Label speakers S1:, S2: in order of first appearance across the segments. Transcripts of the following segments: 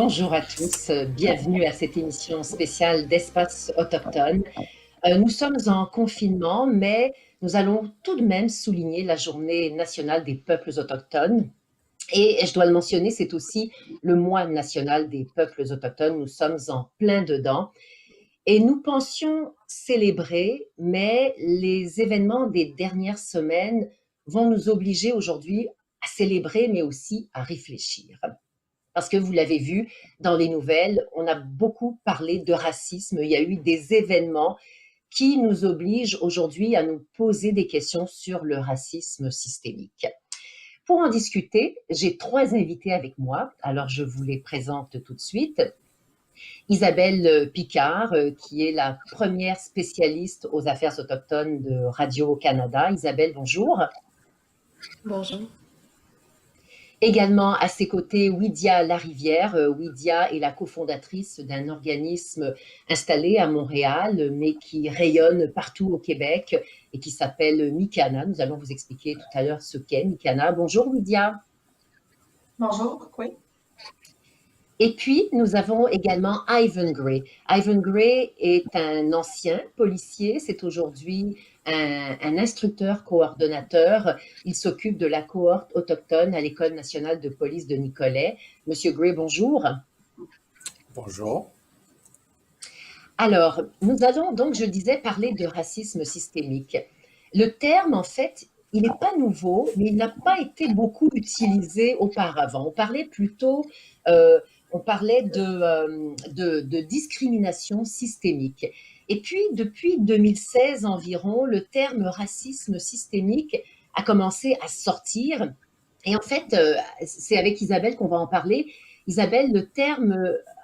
S1: Bonjour à tous, bienvenue à cette émission spéciale d'Espace autochtone. Nous sommes en confinement, mais nous allons tout de même souligner la Journée nationale des peuples autochtones. Et je dois le mentionner, c'est aussi le mois national des peuples autochtones. Nous sommes en plein dedans. Et nous pensions célébrer, mais les événements des dernières semaines vont nous obliger aujourd'hui à célébrer, mais aussi à réfléchir. Parce que vous l'avez vu dans les nouvelles, on a beaucoup parlé de racisme. Il y a eu des événements qui nous obligent aujourd'hui à nous poser des questions sur le racisme systémique. Pour en discuter, j'ai trois invités avec moi. Alors, je vous les présente tout de suite. Isabelle Picard, qui est la première spécialiste aux affaires autochtones de Radio-Canada. Isabelle, bonjour.
S2: Bonjour.
S1: Également à ses côtés, Wydia Larivière. Wydia est la cofondatrice d'un organisme installé à Montréal, mais qui rayonne partout au Québec et qui s'appelle Mikana. Nous allons vous expliquer tout à l'heure ce qu'est Mikana. Bonjour Wydia.
S3: Bonjour, oui.
S1: Et puis, nous avons également Ivan Gray. Ivan Gray est un ancien policier, c'est aujourd'hui un instructeur coordonnateur. Il s'occupe de la cohorte autochtone à l'École nationale de police de Nicolet. Monsieur Gray, bonjour.
S4: Bonjour.
S1: Alors, nous allons donc, je disais, parler de racisme systémique. Le terme, en fait, il n'est pas nouveau, mais il n'a pas été beaucoup utilisé auparavant. On parlait plutôt... on parlait de discrimination systémique. Et puis, depuis 2016 environ, le terme racisme systémique a commencé à sortir. Et en fait, c'est avec Isabelle qu'on va en parler. Isabelle, le terme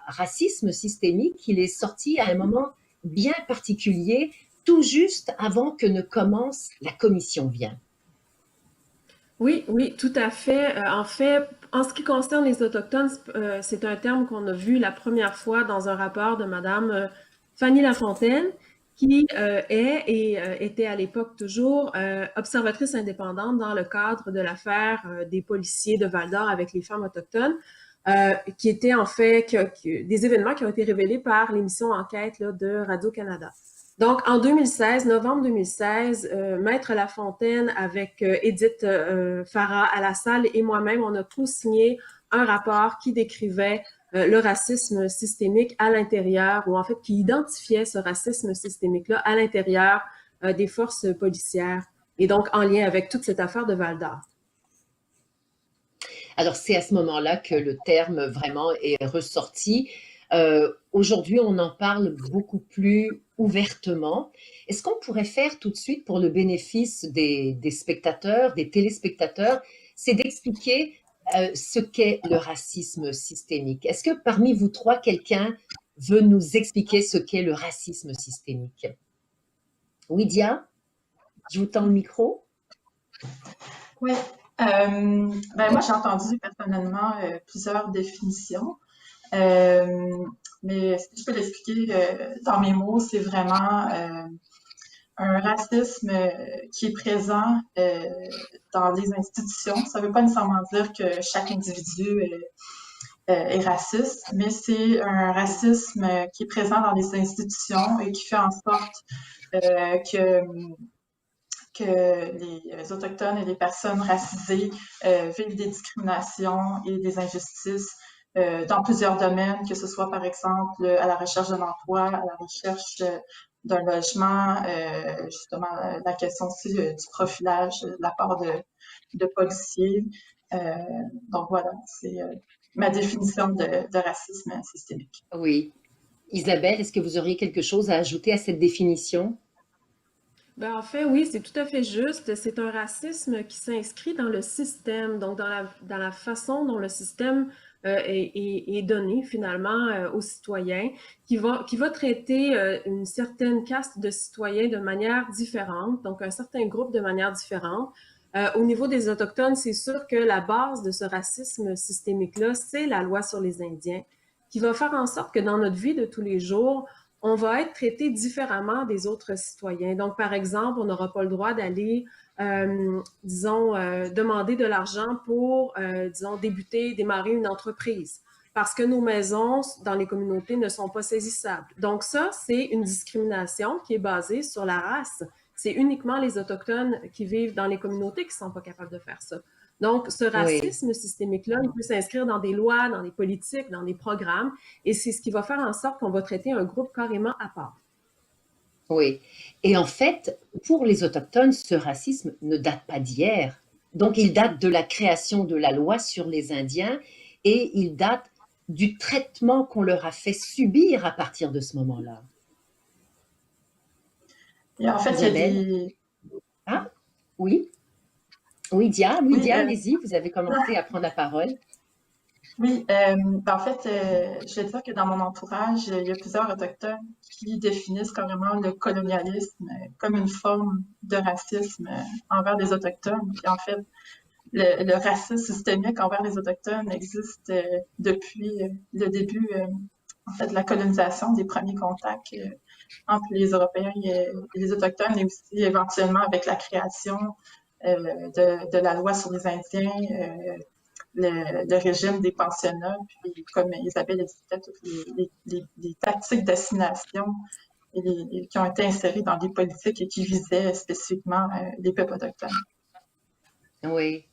S1: racisme systémique, il est sorti à un moment bien particulier, tout juste avant que ne commence la commission Vient.
S2: Oui, oui, tout à fait. En fait, en ce qui concerne les Autochtones, c'est un terme qu'on a vu la première fois dans un rapport de Madame Fanny Lafontaine, qui est et était à l'époque toujours observatrice indépendante dans le cadre de l'affaire des policiers de Val-d'Or avec les femmes autochtones, qui étaient en fait des événements qui ont été révélés par l'émission Enquête là, de Radio-Canada. Donc, en 2016, novembre 2016, Maître Lafontaine avec Edith Farah à la salle et moi-même, on a co-signé un rapport qui décrivait le racisme systémique à l'intérieur, ou en fait qui identifiait ce racisme systémique-là à l'intérieur des forces policières, et donc en lien avec toute cette affaire de Val-d'Or.
S1: Alors, c'est à ce moment-là que le terme vraiment est ressorti. Aujourd'hui, on en parle beaucoup plus ouvertement. Est-ce qu'on pourrait faire tout de suite, pour le bénéfice des spectateurs, des téléspectateurs, c'est d'expliquer ce qu'est le racisme systémique? Est-ce que parmi vous trois, quelqu'un veut nous expliquer ce qu'est le racisme systémique? Wydia, je vous tends le micro.
S3: Oui. Moi, j'ai entendu personnellement plusieurs définitions. Mais si je peux l'expliquer dans mes mots, c'est vraiment un racisme qui est présent dans les institutions. Ça ne veut pas nécessairement dire que chaque individu est raciste, mais c'est un racisme qui est présent dans les institutions et qui fait en sorte que les Autochtones et les personnes racisées vivent des discriminations et des injustices dans plusieurs domaines, que ce soit par exemple à la recherche d'un emploi, à la recherche d'un logement, justement la question aussi du profilage de la part de policiers. Donc voilà, c'est ma définition de racisme systémique.
S1: Oui. Isabelle, est-ce que vous auriez quelque chose à ajouter à cette définition?
S2: Ben, en fait, oui, c'est tout à fait juste. C'est un racisme qui s'inscrit dans le système, donc dans la façon dont le système est donné finalement aux citoyens, qui va traiter une certaine caste de citoyens de manière différente, donc un certain groupe de manière différente. Au niveau des Autochtones, c'est sûr que la base de ce racisme systémique-là, c'est la loi sur les Indiens, qui va faire en sorte que dans notre vie de tous les jours, on va être traité différemment des autres citoyens. Donc, par exemple, on n'aura pas le droit d'aller, demander de l'argent pour, démarrer une entreprise. parce que nos maisons dans les communautés ne sont pas saisissables. Donc ça, c'est une discrimination qui est basée sur la race. C'est uniquement les Autochtones qui vivent dans les communautés qui ne sont pas capables de faire ça. Donc, ce
S1: Oui,
S2: racisme systémique-là, il peut s'inscrire dans des lois, dans des politiques, dans des programmes, et c'est ce qui va faire en sorte qu'on va traiter un groupe carrément à part.
S1: oui. Et en fait, pour les Autochtones, ce racisme ne date pas d'hier. Donc, il date de la création de la loi sur les Indiens et il date du traitement qu'on leur a fait subir à partir de ce moment-là.
S3: Et en fait, il y a
S1: Isabelle?
S3: des...
S1: Ah, oui. Oui, Dia, oui,
S3: Oui,
S1: Dia, allez-y, vous avez commencé à prendre la parole.
S3: oui, ben en fait, je vais dire que dans mon entourage, il y a plusieurs Autochtones qui définissent carrément le colonialisme comme une forme de racisme envers les Autochtones. Puis en fait, le racisme systémique envers les Autochtones existe depuis le début, en fait, de la colonisation, des premiers contacts entre les Européens et les Autochtones, et aussi éventuellement avec la création de la loi sur les Indiens, le régime des pensionnats, puis comme Isabelle expliquait, toutes les tactiques d'assignation qui ont été insérées dans des politiques et qui visaient spécifiquement les peuples autochtones.
S1: Oui,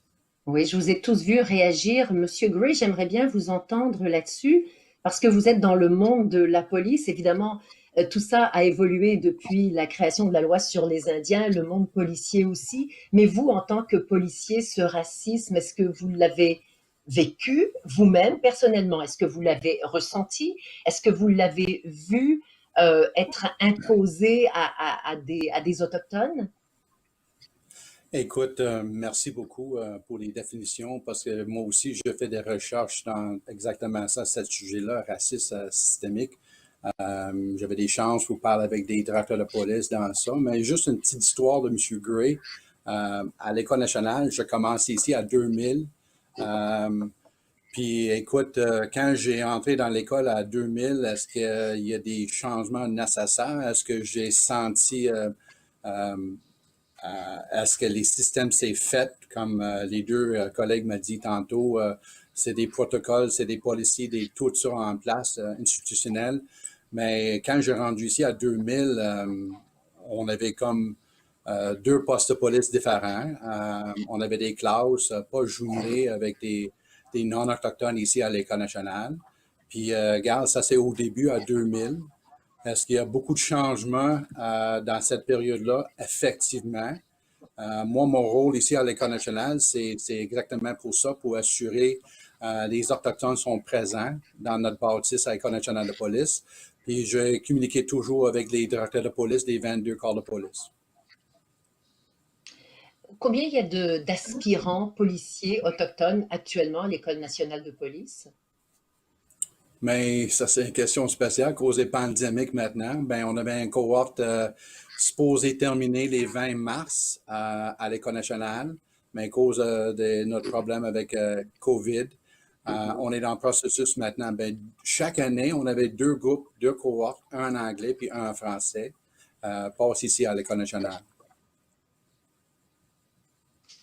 S1: oui, je vous ai tous vus réagir. Monsieur Gray, j'aimerais bien vous entendre là-dessus, parce que vous êtes dans le monde de la police. Évidemment, tout ça a évolué depuis la création de la loi sur les Indiens, le monde policier aussi. Mais vous, en tant que policier, ce racisme, est-ce que vous l'avez vécu vous-même personnellement? Est-ce que vous l'avez ressenti? Est-ce que vous l'avez vu être imposé à des Autochtones?
S4: Écoute, merci beaucoup pour les définitions parce que moi aussi, je fais des recherches dans exactement ça, ce sujet-là, racisme systémique. J'avais des chances pour parler avec des directeurs de police dans ça, mais juste une petite histoire de M. Gray. À l'École nationale, je commence ici à 2000. Puis écoute, quand j'ai entré dans l'école à 2000, est-ce qu'il y a des changements nécessaires? Est-ce que j'ai senti euh, est-ce que les systèmes s'est fait, comme les deux collègues m'ont dit tantôt, c'est des protocoles, c'est des policiers, tout ça en place, institutionnel. Mais quand j'ai rendu ici à 2000, on avait comme deux postes de police différents. On avait des classes pas jumelées avec des non-autochtones ici à l'École nationale. Puis, regarde, ça c'est au début, à 2000. Est-ce qu'il y a beaucoup de changements dans cette période-là? Effectivement. Moi, mon rôle ici à l'École nationale, c'est exactement pour ça, pour assurer les Autochtones sont présents dans notre bâtisse à l'École nationale de police. Puis, je communiquais toujours avec les directeurs de police des 22 corps de police.
S1: Combien il y a d'aspirants policiers autochtones actuellement à l'École nationale de police?
S4: Mais ça, c'est une question spéciale, causée pandémique maintenant. Ben, on avait une cohorte supposée terminer les 20 mars à l'École nationale, mais à cause de notre problème avec COVID, on est dans le processus maintenant. Ben, chaque année, on avait deux groupes, deux cohortes, un en anglais puis un en français, passe ici à l'École nationale.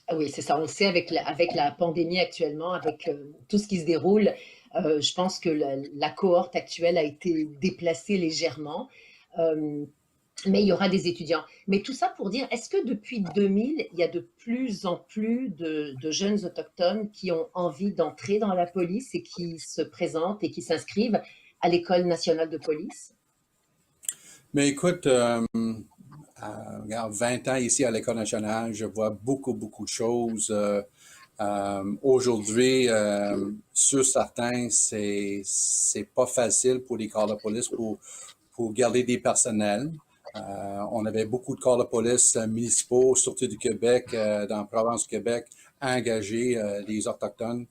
S1: Ah oui, c'est ça, on le sait avec la pandémie actuellement, avec tout ce qui se déroule, je pense que la cohorte actuelle a été déplacée légèrement, euh, mais il y aura des étudiants. Mais tout ça pour dire, est-ce que depuis 2000, il y a de plus en plus de jeunes autochtones qui ont envie d'entrer dans la police et qui se présentent et qui s'inscrivent à l'École nationale de police?
S4: Mais écoute, regarde, 20 ans ici à l'École nationale, je vois beaucoup, beaucoup de choses. Aujourd'hui, sur certains, c'est pas facile pour les corps de police pour garder des personnels. On avait beaucoup de corps de police municipaux, surtout du Québec, dans la province du Québec, engagés des Autochtones.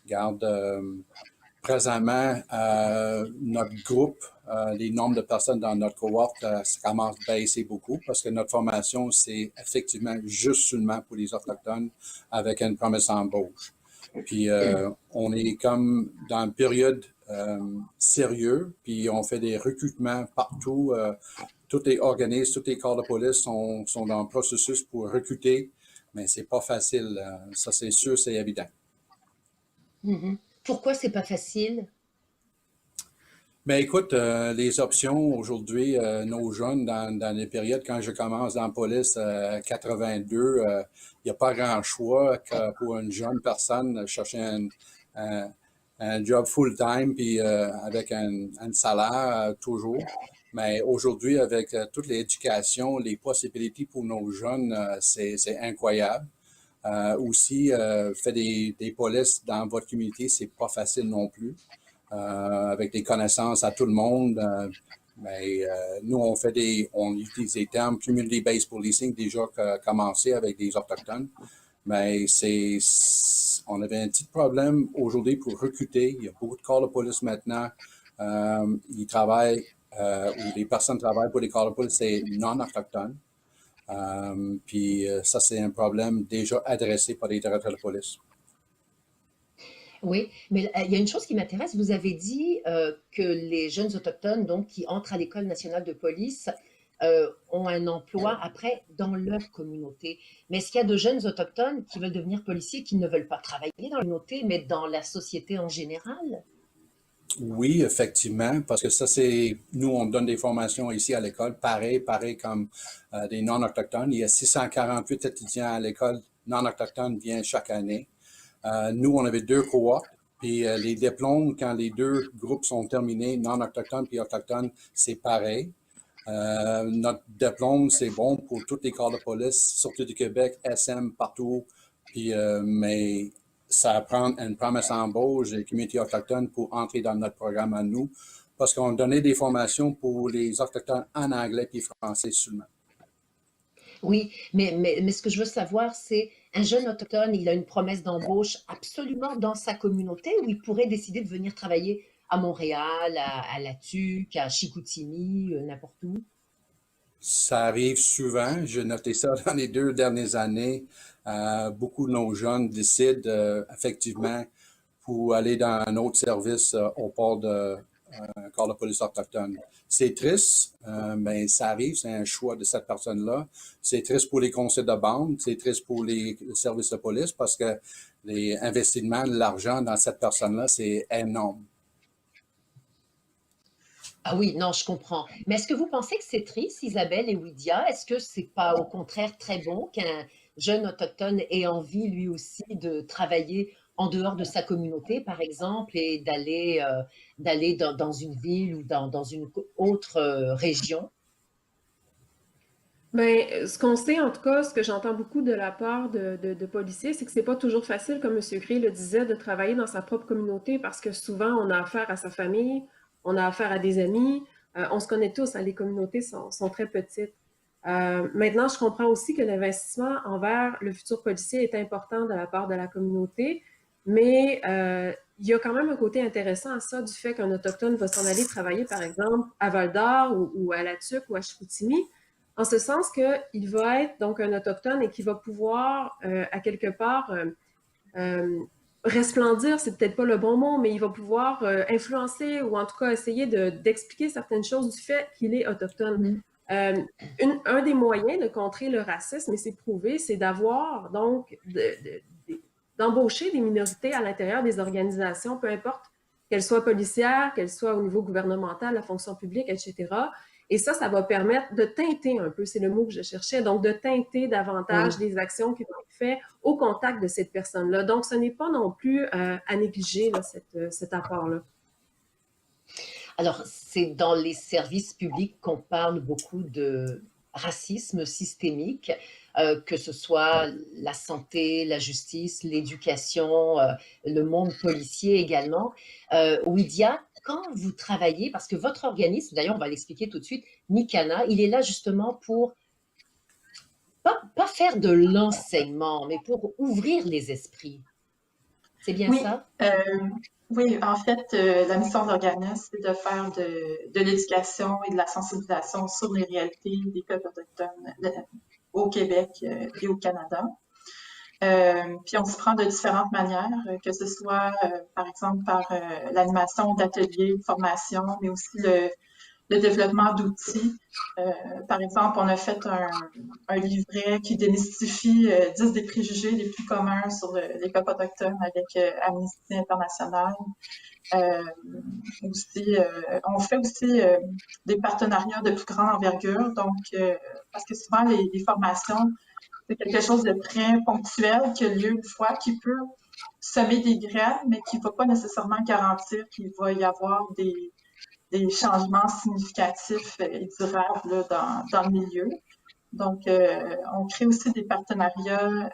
S4: Garde, présentement, notre groupe, les nombres de personnes dans notre cohorte, ça commence à baisser beaucoup parce que notre formation, c'est effectivement juste seulement pour les Autochtones avec une promesse d'embauche. Puis, on est comme dans une période sérieuse, puis on fait des recrutements partout. Tous les organismes, tous les corps de police sont dans le processus pour recruter, mais c'est pas facile. Ça, c'est sûr, c'est évident.
S1: Mhm. Pourquoi c'est pas facile?
S4: Ben écoute, les options aujourd'hui, nos jeunes, dans les périodes quand je commence dans la police, 82, il n'y a pas grand choix que pour une jeune personne chercher un, un job full-time puis avec un salaire toujours. Mais aujourd'hui, avec toute l'éducation, les possibilités pour nos jeunes, c'est incroyable. Aussi, faire des polices dans votre communauté, c'est pas facile non plus. Avec des connaissances à tout le monde. Mais nous, on utilise des termes community-based policing déjà commencé avec des autochtones. Mais on avait un petit problème aujourd'hui pour recruter. Il y a beaucoup de corps de police maintenant. Ils travaillent, ou les personnes travaillent pour des corps de police, c'est non autochtones. Puis ça, c'est un problème déjà adressé par les directeurs de police.
S1: Oui, mais il y a une chose qui m'intéresse. Vous avez dit que les jeunes autochtones donc, qui entrent à l'École nationale de police ont un emploi après dans leur communauté. Mais est-ce qu'il y a de jeunes autochtones qui veulent devenir policiers qui ne veulent pas travailler dans la communauté, mais dans la société en général?
S4: Oui, effectivement, parce que ça, nous, on donne des formations ici à l'école, pareil comme des non-autochtones. Il y a 648 étudiants à l'école non-autochtones viennent chaque année. Nous, on avait 2 cohortes, puis les diplômes, quand les 2 groupes sont terminés, non-autochtones puis autochtones, c'est pareil. Notre diplôme, c'est bon pour tous les corps de police, surtout du Québec, SM, partout. Puis, mais ça prend une promesse d'embauche des communautés autochtones pour entrer dans notre programme à nous, parce qu'on donnait des formations pour les autochtones en anglais puis français seulement.
S1: Oui, mais ce que je veux savoir, c'est un jeune autochtone, il a une promesse d'embauche absolument dans sa communauté ou il pourrait décider de venir travailler à Montréal, à La Tuque, à Chicoutimi, n'importe où?
S4: Ça arrive souvent. J'ai noté ça dans les 2 dernières années. Beaucoup de nos jeunes décident effectivement pour aller dans un autre service au port de corps de police autochtone. C'est triste, mais ça arrive, c'est un choix de cette personne-là. C'est triste pour les conseils de bande, c'est triste pour les services de police parce que les investissements, l'argent dans cette personne-là, c'est énorme.
S1: Ah oui, non, je comprends. Mais est-ce que vous pensez que c'est triste, Isabelle et Wydia? Est-ce que c'est pas au contraire très bon qu'un jeune autochtone ait envie lui aussi de travailler en dehors de sa communauté, par exemple, et d'aller dans une ville ou dans une autre région?
S2: Ben, ce qu'on sait, en tout cas, ce que j'entends beaucoup de la part de policiers, c'est que c'est pas toujours facile, comme M. Gray le disait, de travailler dans sa propre communauté parce que souvent, on a affaire à sa famille, on a affaire à des amis, on se connaît tous, hein, les communautés sont très petites. Maintenant, je comprends aussi que l'investissement envers le futur policier est important de la part de la communauté, mais il y a quand même un côté intéressant à ça du fait qu'un Autochtone va s'en aller travailler, par exemple, à Val-d'Or ou à La Tuque ou à Chicoutimi, en ce sens qu'il va être donc un Autochtone et qui va pouvoir, à quelque part, euh, resplendir, c'est peut-être pas le bon mot, mais il va pouvoir influencer ou en tout cas essayer d'expliquer certaines choses du fait qu'il est autochtone.
S1: Mhm.
S2: Un des moyens de contrer le racisme, et c'est prouvé, c'est d'avoir donc d'embaucher des minorités à l'intérieur des organisations, peu importe qu'elles soient policières, qu'elles soient au niveau gouvernemental, la fonction publique, etc. Et ça va permettre de teinter un peu, c'est le mot que je cherchais, donc de teinter davantage
S1: Oui.
S2: les actions qui vont être faites au contact de cette personne-là. Donc, ce n'est pas non plus à négliger là, cet apport-là.
S1: Alors, c'est dans les services publics qu'on parle beaucoup de racisme systémique, que ce soit la santé, la justice, l'éducation, le monde policier également. Wydia, quand vous travaillez, parce que votre organisme, d'ailleurs on va l'expliquer tout de suite, Mikana, il est là justement pour pas faire de l'enseignement, mais pour ouvrir les esprits. C'est bien
S3: Oui,
S1: ça?
S3: oui, en fait, la mission de l'organisme, c'est de faire de l'éducation et de la sensibilisation sur les réalités des peuples autochtones au Québec et au Canada. Puis on s'y prend de différentes manières, que ce soit, par exemple, par l'animation d'ateliers, de formations, mais aussi le développement d'outils. Par exemple, on a fait un livret qui démystifie 10 des préjugés les plus communs sur les peuples autochtones avec Amnesty International. On fait aussi des partenariats de plus grande envergure, donc parce que souvent les formations, c'est quelque chose de très ponctuel qui a lieu une fois, qui peut semer des graines, mais qui ne va pas nécessairement garantir qu'il va y avoir des changements significatifs et durables là, dans le milieu. Donc, on crée aussi des partenariats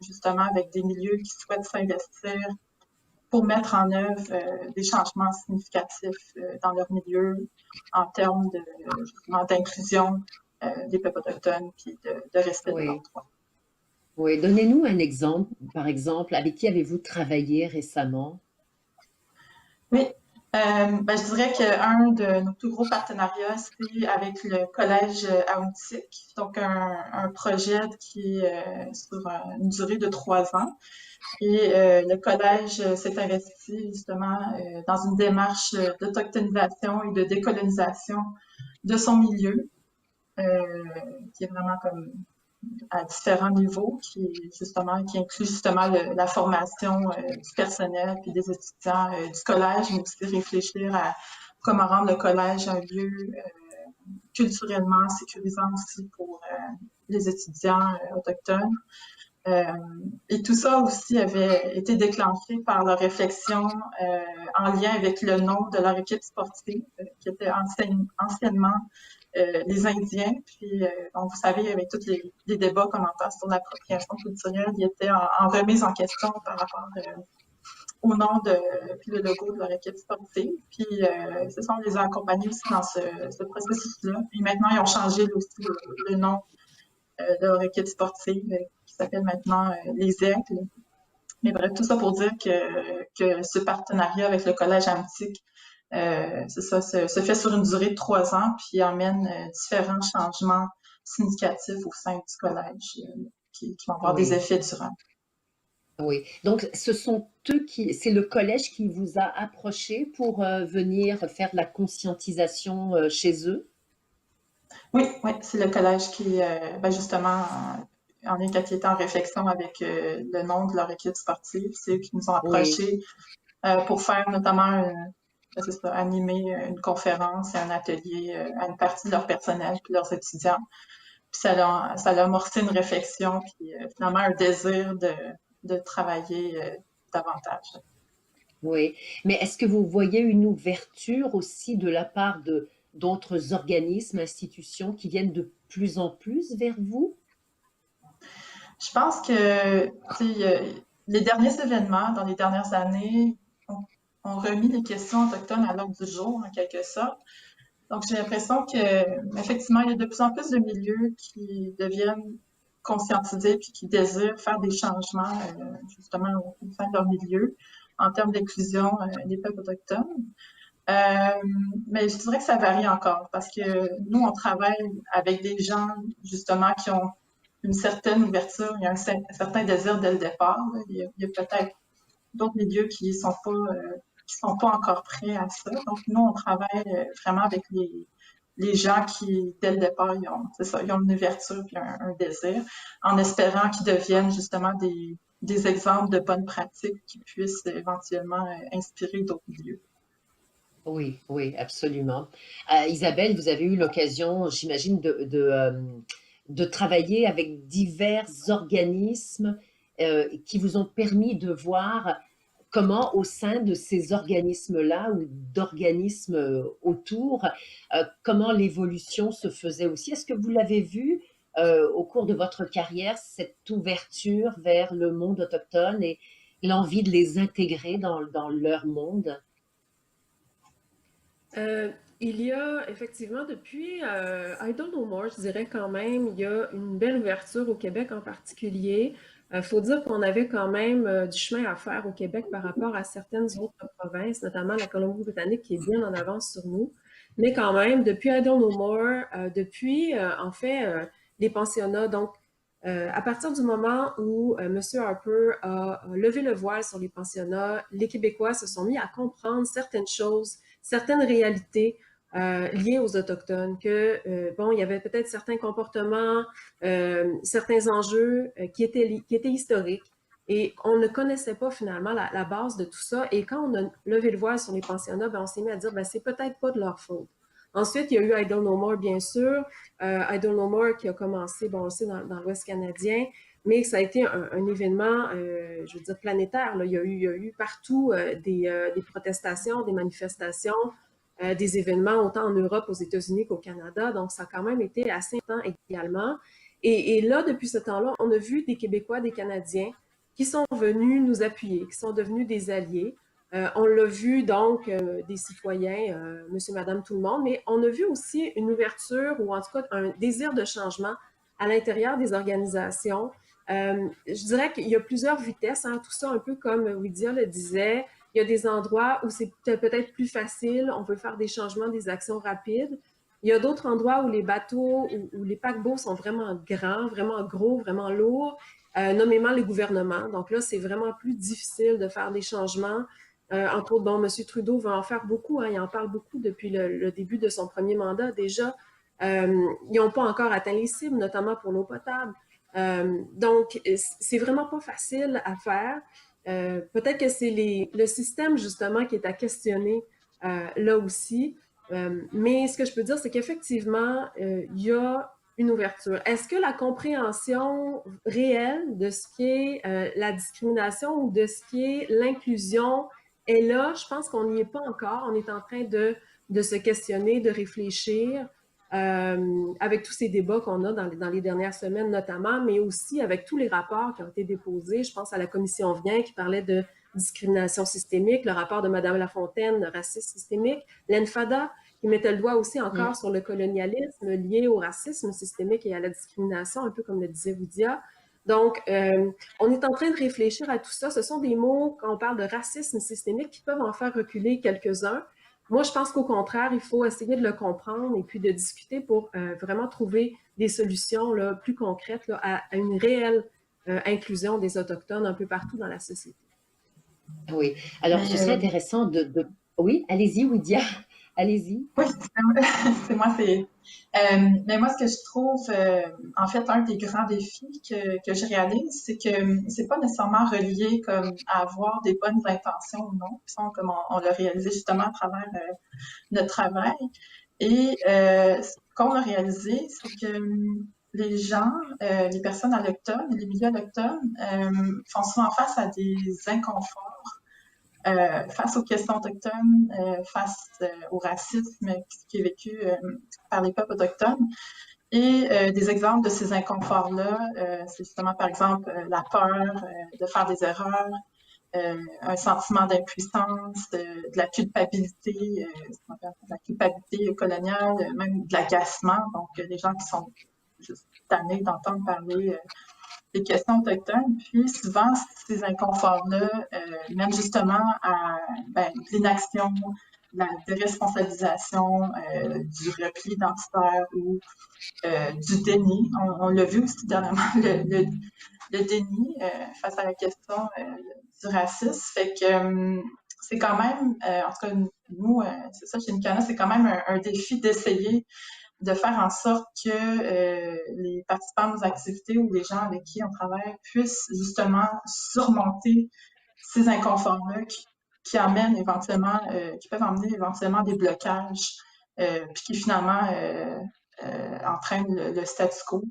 S3: justement avec des milieux qui souhaitent s'investir pour mettre en œuvre des changements significatifs dans leur milieu en termes d'inclusion des peuples autochtones puis de respect de leurs droits.
S1: Oui, donnez-nous un exemple, par exemple, avec qui avez-vous travaillé récemment?
S3: Oui, je dirais qu'un de nos plus gros partenariats, c'est avec le Collège Ahuntsic, donc un projet qui est sur une durée de 3 ans. Et le collège s'est investi justement dans une démarche d'autochtonisation et de décolonisation de son milieu, qui est vraiment comme à différents niveaux, qui inclut justement la formation du personnel puis des étudiants du collège, mais aussi réfléchir à comment rendre le collège un lieu culturellement sécurisant aussi pour les étudiants autochtones. Et tout ça aussi avait été déclenché par leur réflexion en lien avec le nom de leur équipe sportive, qui était anciennement les Indiens. Puis, donc, vous savez, avec tous les débats commentaires sur l'appropriation culturelle, ils étaient en remise en question par rapport au nom puis le logo de leur équipe sportive. Puis, c'est ça, on les a accompagnés aussi dans ce processus-là. Et maintenant, ils ont changé aussi le nom de leur équipe sportive, qui s'appelle maintenant les Aigles. Mais bref, tout ça pour dire que ce partenariat avec le Collège Ahuntsic, c'est ça, se fait sur une durée de 3 ans, puis emmène différents changements significatifs au sein du collège qui vont avoir des effets durables.
S1: Oui, donc c'est le collège qui vous a approché pour venir faire de la conscientisation chez eux?
S3: Oui, c'est le collège qui, justement, en lien qui était en réflexion avec le nom de leur équipe sportive. C'est eux qui nous ont approchés pour faire notamment animer une conférence et un atelier à une partie de leur personnel puis leurs étudiants. Puis ça a amorcé une réflexion puis finalement un désir de travailler davantage.
S1: Oui, mais est-ce que vous voyez une ouverture aussi de la part d'autres organismes, institutions qui viennent de plus en plus vers vous?
S3: Je pense que les derniers événements dans les dernières années ont remis les questions autochtones à l'ordre du jour, en quelque sorte. Donc, j'ai l'impression qu'effectivement, il y a de plus en plus de milieux qui deviennent conscientisés puis qui désirent faire des changements, justement, au sein de leur milieu en termes d'inclusion des peuples autochtones. Mais je dirais que ça varie encore parce que nous, on travaille avec des gens, justement, qui ont une certaine ouverture, il y a un certain désir dès le départ. Il y a peut-être d'autres milieux qui sont pas encore prêts à ça. Donc, nous, on travaille vraiment avec les gens qui, dès le départ, ils ont une ouverture et un désir, en espérant qu'ils deviennent justement des exemples de bonnes pratiques qui puissent éventuellement inspirer d'autres milieux.
S1: Oui, oui, absolument. Isabelle, vous avez eu l'occasion, j'imagine, de travailler avec divers organismes qui vous ont permis de voir comment, au sein de ces organismes-là ou d'organismes autour, comment l'évolution se faisait aussi. Est-ce que vous l'avez vu au cours de votre carrière, cette ouverture vers le monde autochtone et l'envie de les intégrer dans leur monde?
S2: Il y a effectivement depuis I Don't Know More, je dirais quand même, il y a une belle ouverture au Québec en particulier. Faut dire qu'on avait quand même du chemin à faire au Québec par rapport à certaines autres provinces, notamment la Colombie-Britannique qui est bien en avance sur nous. Mais quand même, depuis I Don't Know More, depuis en fait les pensionnats, donc à partir du moment où M. Harper a levé le voile sur les pensionnats, les Québécois se sont mis à comprendre certaines choses, certaines réalités liés aux Autochtones, que, bon, il y avait peut-être certains comportements, certains enjeux qui étaient historiques, et on ne connaissait pas finalement la base de tout ça. Et quand on a levé le voile sur les pensionnats, ben, on s'est mis à dire, ben, c'est peut-être pas de leur faute. Ensuite, il y a eu I Don't Know More, bien sûr. I Don't Know More qui a commencé, bon, on le sait, dans l'Ouest canadien, mais ça a été un événement, je veux dire, planétaire. Là. Il y a eu partout des protestations, des manifestations, des événements, autant en Europe, aux États-Unis qu'au Canada. Donc, ça a quand même été assez important également. Et là, depuis ce temps-là, on a vu des Québécois, des Canadiens qui sont venus nous appuyer, qui sont devenus des alliés. On l'a vu donc des citoyens, monsieur, madame, tout le monde, mais on a vu aussi une ouverture ou en tout cas un désir de changement à l'intérieur des organisations. Je dirais qu'il y a plusieurs vitesses, hein, tout ça un peu comme Wydia le disait. Il y a des endroits où c'est peut-être plus facile, on peut faire des changements, des actions rapides. Il y a d'autres endroits où les bateaux, où les paquebots sont vraiment grands, vraiment gros, vraiment lourds, nommément les gouvernements. Donc là, c'est vraiment plus difficile de faire des changements. Entre autres, bon, M. Trudeau va en faire beaucoup, hein, il en parle beaucoup depuis le début de son premier mandat déjà. Ils n'ont pas encore atteint les cibles, notamment pour l'eau potable. Donc, c'est vraiment pas facile à faire. Peut-être que c'est le système, justement, qui est à questionner là aussi. Mais ce que je peux dire, c'est qu'effectivement, il y a une ouverture. Est-ce que la compréhension réelle de ce qu'est la discrimination ou de ce qu'est l'inclusion est là? Je pense qu'on n'y est pas encore. On est en train de se questionner, de réfléchir. Avec tous ces débats qu'on a dans les dernières semaines notamment, mais aussi avec tous les rapports qui ont été déposés. Je pense à la commission Vien qui parlait de discrimination systémique, le rapport de Mme Lafontaine de racisme systémique, l'ENFADA qui mettait le doigt aussi encore sur le colonialisme lié au racisme systémique et à la discrimination, un peu comme le disait Wydia. Donc, on est en train de réfléchir à tout ça. Ce sont des mots, quand on parle de racisme systémique, qui peuvent en faire reculer quelques-uns. Moi, je pense qu'au contraire, il faut essayer de le comprendre et puis de discuter pour vraiment trouver des solutions là, plus concrètes là, à une réelle inclusion des Autochtones un peu partout dans la société.
S1: Oui. Alors, ce serait intéressant de... Oui, allez-y, Wydia. Allez-y.
S3: Oui, c'est moi. Mais moi, ce que je trouve, en fait, un des grands défis que je réalise, c'est que c'est pas nécessairement relié comme à avoir des bonnes intentions ou non, comme on l'a réalisé justement à travers notre travail. Et ce qu'on a réalisé, c'est que les gens, les personnes autochtones, les milieux autochtones, font souvent face à des inconforts face aux questions autochtones, face au racisme qui est vécu par les peuples autochtones. Et des exemples de ces inconforts-là, c'est justement, par exemple, la peur de faire des erreurs, un sentiment d'impuissance, de la culpabilité, de la culpabilité coloniale, même de l'agacement. Donc, des gens qui sont juste tannés d'entendre parler des questions autochtones. Puis souvent, ces inconforts-là mènent justement à l'inaction, la déresponsabilisation, du repli identitaire ou du déni. On l'a vu aussi dernièrement, le déni face à la question du racisme. Fait que c'est quand même, en tout cas, nous, c'est ça, chez Nicanor, c'est quand même un défi d'essayer de faire en sorte que les participants aux activités ou les gens avec qui on travaille puissent justement surmonter ces inconforts-là qui amènent éventuellement, qui peuvent amener éventuellement des blocages, puis qui finalement entraînent le statu quo.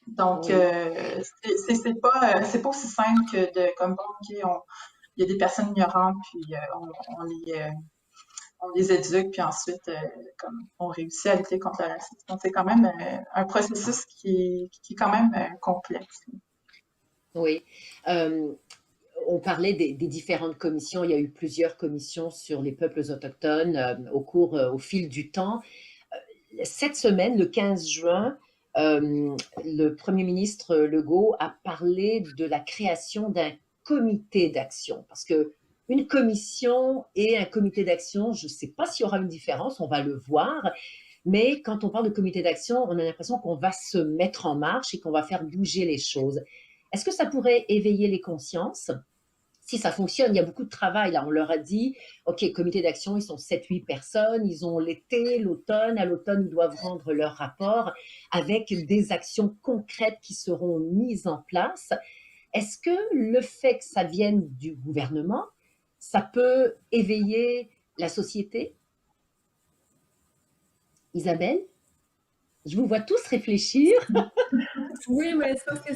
S3: Donc, c'est pas aussi simple que de comme bon, ok, il y a des personnes ignorantes, puis on les éduque, puis ensuite, comme on réussit à lutter contre le racisme. Donc, c'est quand même un processus qui est quand même complexe.
S1: Oui. On parlait des différentes commissions. Il y a eu plusieurs commissions sur les peuples autochtones au fil du temps. Cette semaine, le 15 juin, le Premier ministre Legault a parlé de la création d'un comité d'action. Parce que une commission et un comité d'action, je ne sais pas s'il y aura une différence, on va le voir. Mais quand on parle de comité d'action, on a l'impression qu'on va se mettre en marche et qu'on va faire bouger les choses. Est-ce que ça pourrait éveiller les consciences? si ça fonctionne, il y a beaucoup de travail. Là, on leur a dit, OK, comité d'action, ils sont 7-8 personnes, ils ont l'été, l'automne. À l'automne, ils doivent rendre leur rapport avec des actions concrètes qui seront mises en place. Est-ce que le fait que ça vienne du gouvernement, ça peut éveiller la société? Isabelle? Je vous vois tous réfléchir.
S2: Oui, mais c'est parce que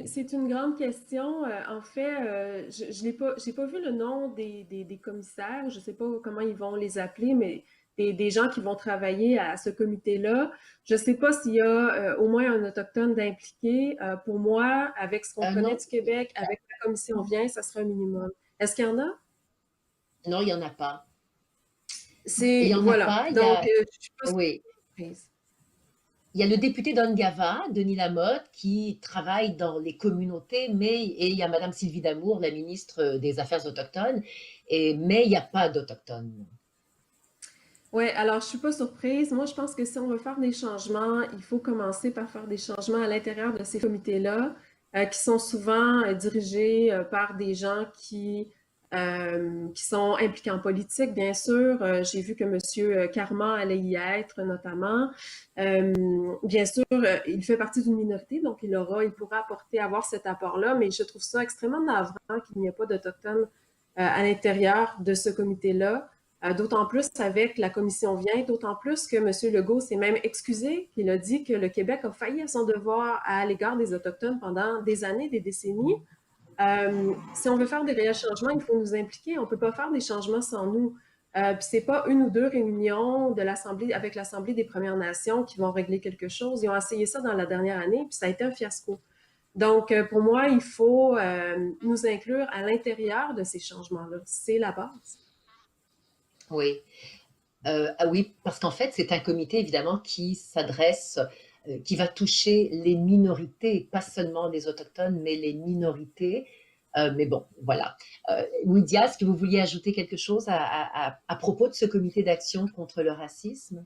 S2: c'est une grande question. En fait, je n'ai j'ai pas vu le nom des commissaires. Je ne sais pas comment ils vont les appeler, mais des gens qui vont travailler à ce comité-là. Je ne sais pas s'il y a au moins un autochtone d'impliqué. Pour moi, avec ce qu'on connaît
S1: Non,
S2: du Québec, avec la commission vient, ça sera un minimum. Est-ce qu'il y en a?
S1: non, il n'y en a pas. Il
S2: C'est,
S1: n'y en a
S2: voilà.
S1: pas.
S2: Donc, je suis pas
S1: Oui,
S2: surprise.
S1: il y a le député d'Ongava, Denis Lamotte, qui travaille dans les communautés, et il y a Madame Sylvie Damour, la ministre des Affaires autochtones, mais il n'y a pas d'autochtones.
S2: Oui, alors je suis pas surprise. Moi, je pense que si on veut faire des changements, il faut commencer par faire des changements à l'intérieur de ces comités-là, qui sont souvent dirigés par des gens qui sont impliqués en politique, bien sûr. J'ai vu que M. Carman allait y être, notamment. Bien sûr, il fait partie d'une minorité, donc il pourra avoir cet apport-là, mais je trouve ça extrêmement navrant qu'il n'y ait pas d'Autochtones à l'intérieur de ce comité-là. D'autant plus avec la commission vient, d'autant plus que M. Legault s'est même excusé, qu'il a dit que le Québec a failli à son devoir à l'égard des Autochtones pendant des années, des décennies. Si on veut faire des réels changements, il faut nous impliquer. On ne peut pas faire des changements sans nous. Puis c'est pas une ou deux réunions de l'Assemblée avec l'Assemblée des Premières Nations qui vont régler quelque chose. Ils ont essayé ça dans la dernière année, puis ça a été un fiasco. Donc, pour moi, il faut nous inclure à l'intérieur de ces changements-là. C'est la base.
S1: Oui. Oui, parce qu'en fait, c'est un comité évidemment qui s'adresse, qui va toucher les minorités, pas seulement les autochtones, mais les minorités. Mais bon, voilà. Lydia, est-ce que vous vouliez ajouter quelque chose à propos de ce comité d'action contre le racisme?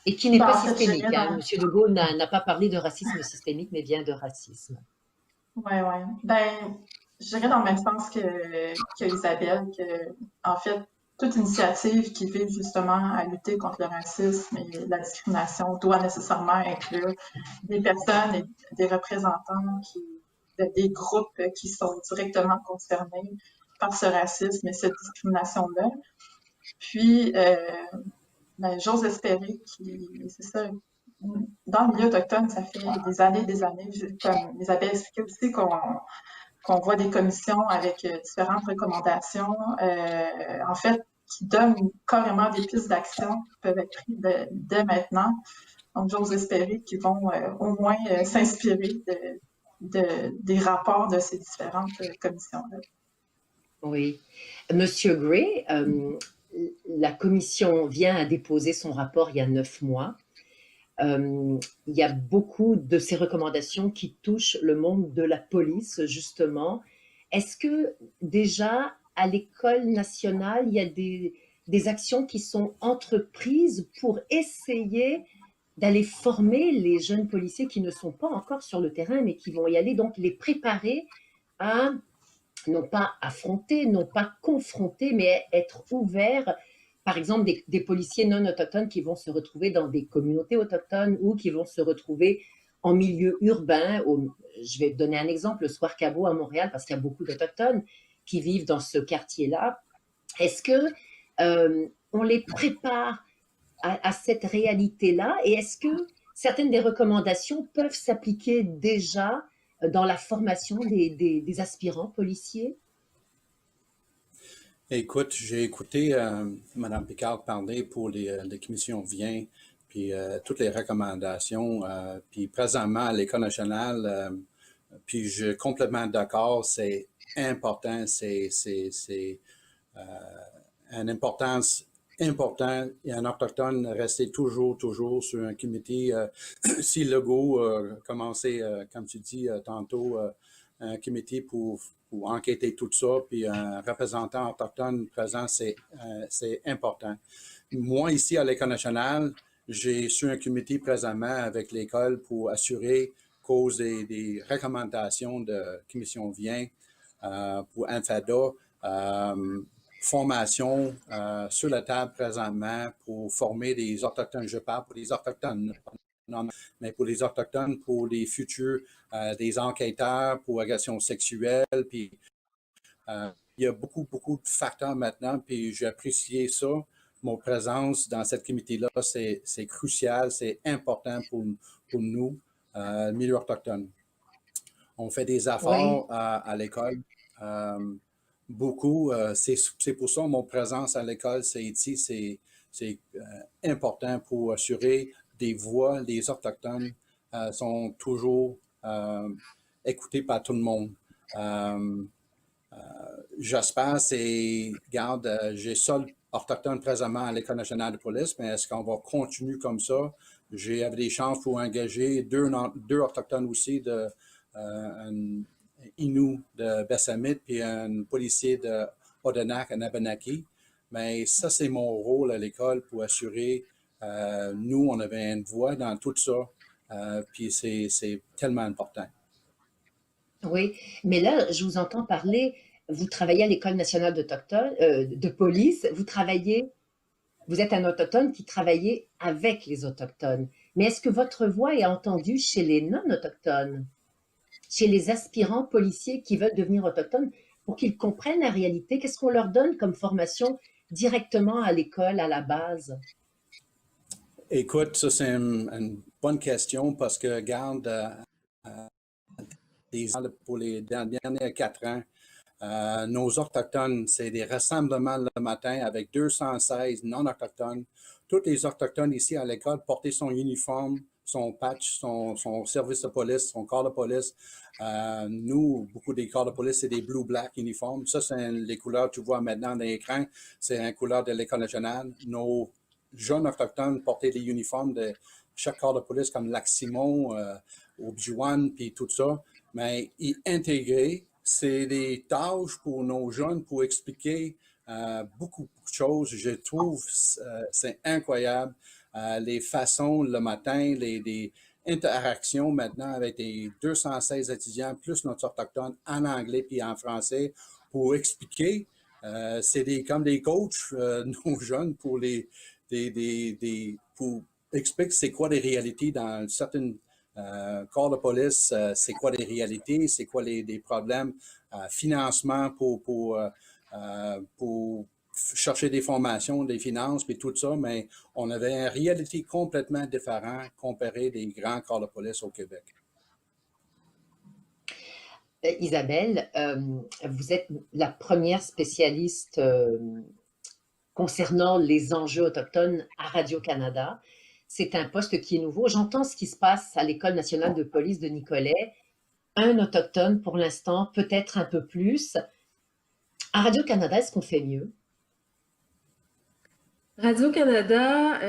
S1: Et qui n'est
S3: Ben,
S1: pas
S3: en fait, je
S1: systémique,
S3: dirais
S1: hein. Monsieur Legault n'a pas parlé de racisme systémique, mais bien de racisme.
S3: ouais, ouais. Ben, je dirais dans le même sens que Isabelle, que, en fait, toute initiative qui vise justement à lutter contre le racisme et la discrimination doit nécessairement inclure des personnes et des représentants des groupes qui sont directement concernés par ce racisme et cette discrimination-là. Puis, ben, j'ose espérer c'est ça, dans le milieu autochtone, ça fait des années, comme Isabelle expliquait aussi, qu'on voit des commissions avec différentes recommandations, en fait, qui donnent carrément des pistes d'action qui peuvent être prises dès maintenant. Donc, j'ose espérer qu'ils vont au moins s'inspirer des rapports de ces différentes commissions-là.
S1: Oui. Monsieur Gray, la commission vient à déposer son rapport il y a 9 mois. Il y a beaucoup de ces recommandations qui touchent le monde de la police, justement. Est-ce que déjà, à l'École nationale, il y a des actions qui sont entreprises pour essayer d'aller former les jeunes policiers qui ne sont pas encore sur le terrain, mais qui vont y aller, donc les préparer à non pas affronter, non pas confronter, mais être ouverts. Par exemple, des policiers non autochtones qui vont se retrouver dans des communautés autochtones ou qui vont se retrouver en milieu urbain. Je vais donner un exemple, le Soir Cabot à Montréal, parce qu'il y a beaucoup d'Autochtones qui vivent dans ce quartier-là. Est-ce que on les prépare à cette réalité-là et est-ce que certaines des recommandations peuvent s'appliquer déjà dans la formation des aspirants policiers?
S4: Écoute, j'ai écouté Mme Picard parler pour les commissions Vient, puis toutes les recommandations. Puis présentement, à l'École nationale, puis je suis complètement d'accord, c'est important, c'est une importance importante et un autochtone rester toujours sur un comité. Si Legault commençait, comme tu dis tantôt, un comité pour enquêter tout ça, puis un représentant autochtone présent, c'est important. Moi, ici, à l'École nationale, j'ai sur un comité présentement avec l'école pour assurer cause des recommandations de commission vient. pour Infada, formation sur la table présentement pour former des Autochtones. Je parle pour les Autochtones, non, mais pour les Autochtones, pour les futurs, des enquêteurs pour agression sexuelle. Puis, il y a beaucoup, beaucoup de facteurs maintenant, puis j'ai apprécié ça. Mon présence dans cette comité-là, c'est crucial, c'est important pour nous, milieu autochtone. On fait des efforts
S1: Oui,
S4: à l'école. Beaucoup. C'est pour ça mon présence à l'école, c'est important pour assurer des voix. Les Autochtones sont toujours écoutés par tout le monde. J'espère, regarde, j'ai seul autochtone présentement à l'École nationale de police, mais est-ce qu'on va continuer comme ça? J'avais des chances pour engager deux autochtones aussi, un Innu de Bessamit, puis un policier de Odanak à Abenaki. Mais ça, c'est mon rôle à l'école pour assurer, nous, on avait une voix dans tout ça, puis c'est tellement important.
S1: oui. Mais là, je vous entends parler, vous travaillez à l'École nationale de police, vous êtes un autochtone qui travaillait avec les autochtones. Mais est-ce que votre voix est entendue chez les non-autochtones, chez les aspirants policiers qui veulent devenir autochtones, pour qu'ils comprennent la réalité? Qu'est-ce qu'on leur donne comme formation directement à l'école, à la base?
S4: Écoute, ça, c'est une bonne question parce que, regarde, pour les derniers 4 ans, nos Autochtones, c'est des rassemblements le matin avec 216 non-autochtones. Tous les Autochtones ici à l'école portaient son uniforme, son patch, son service de police, son corps de police. Nous, beaucoup des corps de police, c'est des blue-black uniformes. Ça, c'est les couleurs que tu vois maintenant dans l'écran. C'est une couleur de l'École nationale. Nos jeunes Autochtones portaient des uniformes de chaque corps de police comme Lac-Simon, Objuan, puis tout ça. Mais y intégrer, c'est des tâches pour nos jeunes pour expliquer beaucoup de choses. Je trouve c'est incroyable les façons le matin, les interactions maintenant avec les 216 étudiants plus notre autochtone en anglais puis en français pour expliquer. C'est comme des coachs, nos jeunes, pour pour expliquer c'est quoi les réalités dans certaines corps de police, c'est quoi les réalités, c'est quoi les problèmes, financement pour chercher des formations, des finances, puis tout ça, mais on avait une réalité complètement différente comparée des grands corps de police au Québec.
S1: Isabelle, vous êtes la première spécialiste concernant les enjeux autochtones à Radio-Canada. C'est un poste qui est nouveau. J'entends ce qui se passe à l'École nationale de police de Nicolet. Un autochtone pour l'instant, peut-être un peu plus. À Radio-Canada, est-ce qu'on fait mieux?
S2: Radio-Canada,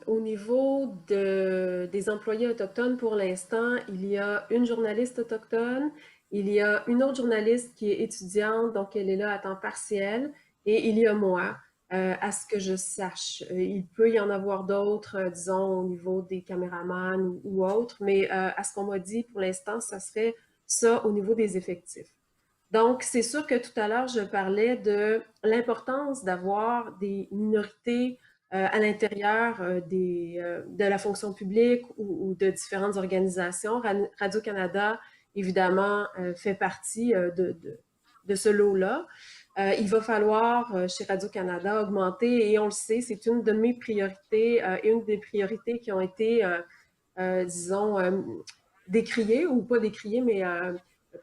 S2: au niveau des employés autochtones, pour l'instant, il y a une journaliste autochtone, il y a une autre journaliste qui est étudiante, donc elle est là à temps partiel, et il y a moi, à ce que je sache. Il peut y en avoir d'autres, disons, au niveau des caméramans ou autres, mais à ce qu'on m'a dit, pour l'instant, ça serait ça au niveau des effectifs. Donc, c'est sûr que tout à l'heure, je parlais de l'importance d'avoir des minorités à l'intérieur de la fonction publique ou de différentes organisations. Radio-Canada, évidemment, fait partie de ce lot-là. Il va falloir, chez Radio-Canada, augmenter, et on le sait, c'est une de mes priorités, une des priorités qui ont été, disons, décriées, ou pas décriées, mais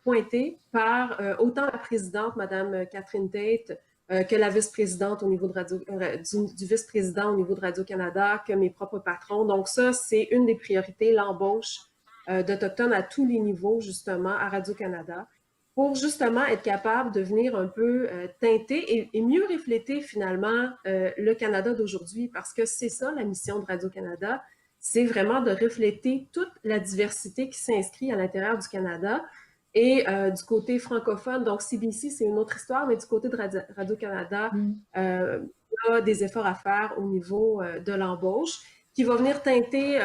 S2: pointée par autant la présidente, Mme Catherine Tate, que la vice-présidente au niveau de du vice-président au niveau de Radio-Canada, que mes propres patrons. Donc ça, c'est une des priorités, l'embauche d'Autochtones à tous les niveaux, justement, à Radio-Canada, pour justement être capable de venir un peu teinter et mieux refléter finalement le Canada d'aujourd'hui, parce que c'est ça la mission de Radio-Canada, c'est vraiment de refléter toute la diversité qui s'inscrit à l'intérieur du Canada. Et du côté francophone, donc CBC, c'est une autre histoire, mais du côté de Radio-Canada, il y a des efforts à faire au niveau de l'embauche, qui va venir teinter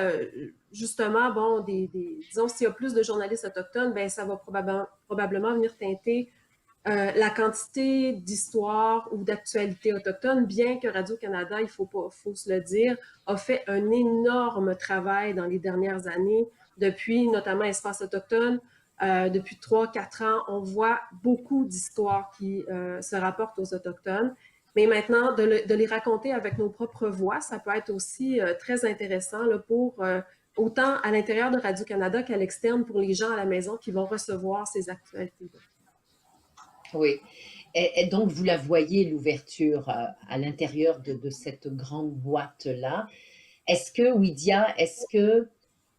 S2: justement, bon, disons, s'il y a plus de journalistes autochtones, ben ça va probablement venir teinter la quantité d'histoires ou d'actualités autochtones, bien que Radio-Canada, faut se le dire, a fait un énorme travail dans les dernières années, depuis notamment Espace autochtone, depuis 3-4 ans, on voit beaucoup d'histoires qui se rapportent aux Autochtones. Mais maintenant, de les raconter avec nos propres voix, ça peut être aussi très intéressant là, pour autant à l'intérieur de Radio-Canada qu'à l'externe pour les gens à la maison qui vont recevoir ces actualités-là.
S1: Oui. Et donc, vous la voyez, l'ouverture à l'intérieur de cette grande boîte-là. Est-ce que, Ouidia, est-ce que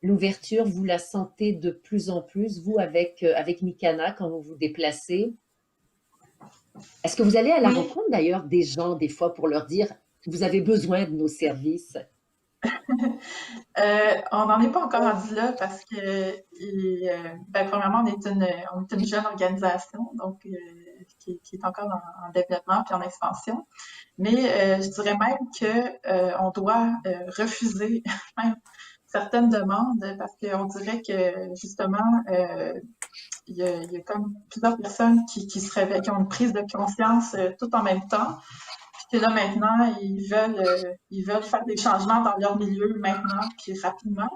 S1: l'ouverture, vous la sentez de plus en plus, vous, avec Mikana, quand vous vous déplacez? Est-ce que vous allez à la
S3: Oui,
S1: rencontre, d'ailleurs, des gens, des fois, pour leur dire, vous avez besoin de nos services?
S3: on n'en est pas encore rendu là parce que, ben, premièrement, on est une jeune organisation, donc qui est encore en développement puis en expansion. Mais je dirais même que on doit refuser même certaines demandes parce qu'on dirait que justement il y a comme plusieurs personnes qui se réveillent, qui ont une prise de conscience tout en même temps. Puis que là maintenant ils veulent faire des changements dans leur milieu maintenant puis rapidement.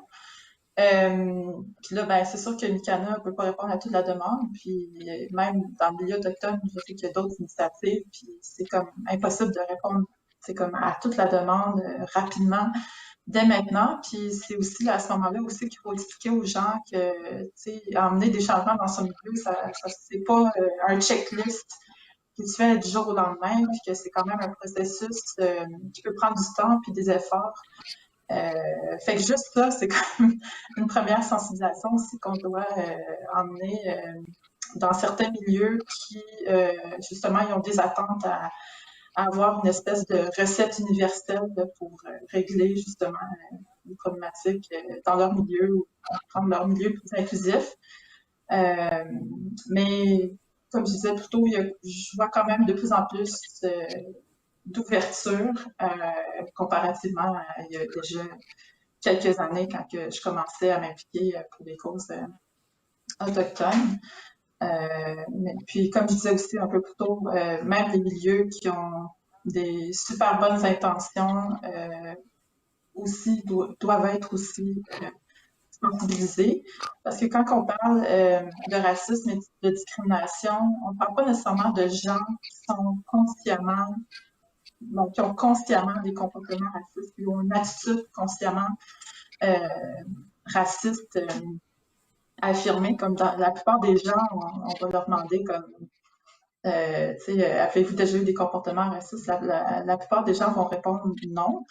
S3: Puis là, ben, c'est sûr que Mikana ne peut pas répondre à toute la demande. Puis même dans le milieu autochtone, je sais qu'il y a d'autres initiatives, puis c'est comme impossible de répondre c'est comme à toute la demande rapidement dès maintenant. Puis c'est aussi là, à ce moment-là aussi qu'il faut expliquer aux gens que tu sais, emmener des changements dans son milieu, ça c'est pas un checklist qui se fait du jour au lendemain, puis que c'est quand même un processus qui peut prendre du temps puis des efforts. Fait que juste ça, c'est comme une première sensibilisation aussi qu'on doit emmener dans certains milieux qui, justement, ils ont des attentes à avoir une espèce de recette universelle pour régler justement les problématiques dans leur milieu ou rendre leur milieu plus inclusif. Mais comme je disais plus tôt, je vois quand même de plus en plus d'ouverture comparativement à il y a déjà quelques années quand que je commençais à m'impliquer pour des causes autochtones. Mais puis, comme je disais aussi un peu plus tôt, même les milieux qui ont des super bonnes intentions aussi doivent être aussi sensibilisés. Parce que quand on parle de racisme et de discrimination, on ne parle pas nécessairement de gens qui sont consciemment, bon, qui ont consciemment des comportements racistes, qui ont une attitude consciemment raciste affirmée, comme dans la plupart des gens, on va leur demander comme tu sais, avez-vous déjà eu des comportements racistes? La plupart des gens vont répondre non.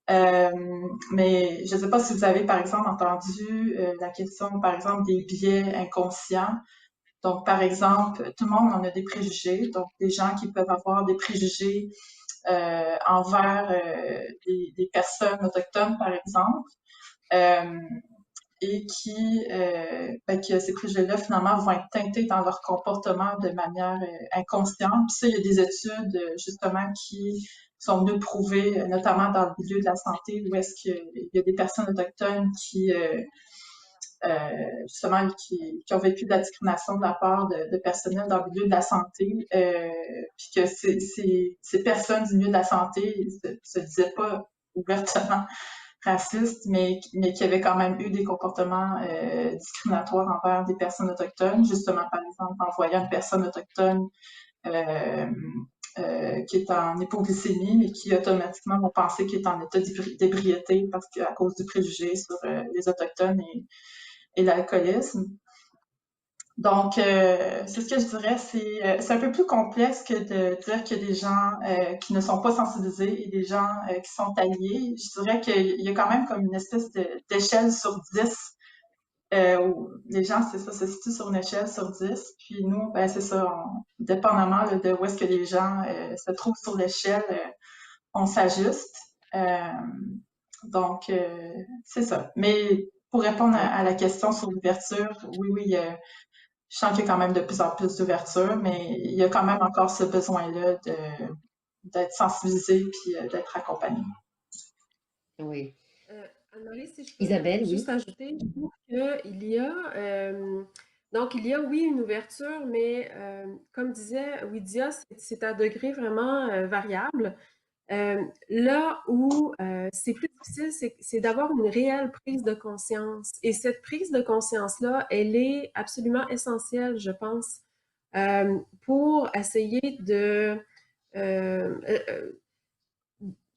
S3: Mais je ne sais pas si vous avez, par exemple, entendu la question, par exemple, des biais inconscients. Donc, par exemple, tout le monde en a des préjugés. Donc, des gens qui peuvent avoir des préjugés envers des personnes autochtones, par exemple. Et que ces préjugés-là, finalement, vont être teintés dans leur comportement de manière inconsciente. Puis ça, il y a des études, justement, qui sont venues prouver, notamment dans le milieu de la santé, où est-ce qu'il y a des personnes autochtones qui, justement, qui ont vécu de la discrimination de la part de personnel dans le milieu de la santé, puis que ces personnes du milieu de la santé se disaient pas ouvertement racistes, mais qui avaient quand même eu des comportements discriminatoires envers des personnes autochtones, justement, par exemple, en voyant une personne autochtone qui est en hypoglycémie, mais qui automatiquement vont penser qu'il est en état d'ébriété parce qu'à cause du préjugé sur les Autochtones et l'alcoolisme. Donc, c'est ce que je dirais, c'est un peu plus complexe que de dire qu'il y a des gens qui ne sont pas sensibilisés et des gens qui sont alliés. Je dirais qu'il y a quand même comme une espèce d'échelle sur 10 où les gens, c'est ça, se situent sur une échelle sur 10. Puis nous, ben c'est ça, dépendamment là, de où est-ce que les gens se trouvent sur l'échelle, on s'ajuste. Donc, c'est ça. Mais pour répondre à la question sur l'ouverture, oui, je sens qu'il y a quand même de plus en plus d'ouverture, mais il y a quand même encore ce besoin-là d'être sensibilisé puis d'être accompagné.
S1: Oui.
S2: Anne-Marie, si je peux
S1: Isabelle,
S2: juste
S1: oui.
S2: ajouter, je trouve qu'il y a Donc, il y a, oui, une ouverture, mais comme disait Wydia, c'est à degré vraiment variable. Là où c'est plus difficile, c'est d'avoir une réelle prise de conscience. Et cette prise de conscience-là, elle est absolument essentielle, je pense, pour essayer euh, euh,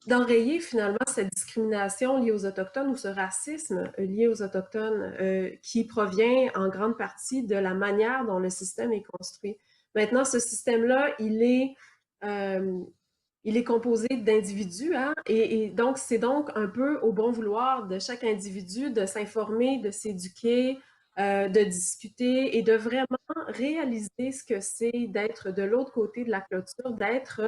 S2: d'enrayer finalement cette discrimination liée aux Autochtones ou ce racisme lié aux Autochtones qui provient en grande partie de la manière dont le système est construit. Maintenant, ce système-là, il est composé d'individus, hein, et donc c'est donc un peu au bon vouloir de chaque individu de s'informer, de s'éduquer, de discuter et de vraiment réaliser ce que c'est d'être de l'autre côté de la clôture, d'être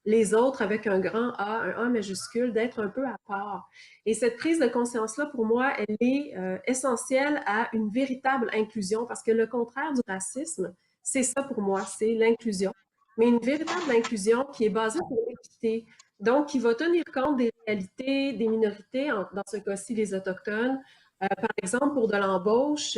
S2: les autres avec un grand A, un A majuscule, d'être un peu à part. Et cette prise de conscience-là, pour moi, elle est essentielle à une véritable inclusion, parce que le contraire du racisme, c'est ça pour moi, c'est l'inclusion. Mais une véritable inclusion qui est basée sur l'équité, donc qui va tenir compte des réalités des minorités, dans ce cas-ci les Autochtones. Par exemple, pour de l'embauche,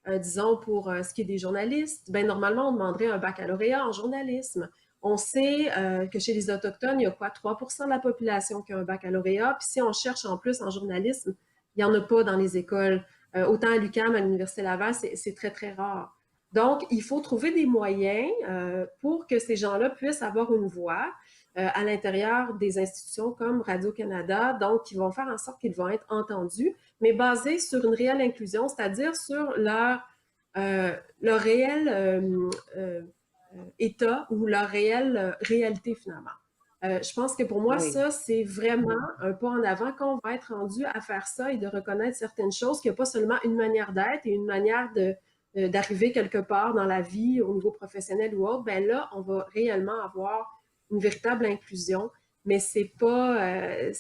S2: disons pour ce qui est des journalistes, ben normalement on demanderait un baccalauréat en journalisme. On sait que chez les Autochtones, il y a quoi, 3% de la population qui a un baccalauréat. Puis si on cherche en plus en journalisme, il n'y en a pas dans les écoles. Autant à l'UQAM, à l'Université Laval, c'est très, très rare. Donc, il faut trouver des moyens pour que ces gens-là puissent avoir une voix à l'intérieur des institutions comme Radio-Canada, donc qui vont faire en sorte qu'ils vont être entendus, mais basés sur une réelle inclusion, c'est-à-dire sur leur réel état ou leur réelle réalité finalement. Je pense que pour moi,
S1: Oui.
S2: ça, c'est vraiment un pas en avant quand on va être rendu à faire ça et de reconnaître certaines choses, qu'il n'y a pas seulement une manière d'être et une manière d'arriver quelque part dans la vie au niveau professionnel ou autre, ben là, on va réellement avoir une véritable inclusion. Mais c'est pas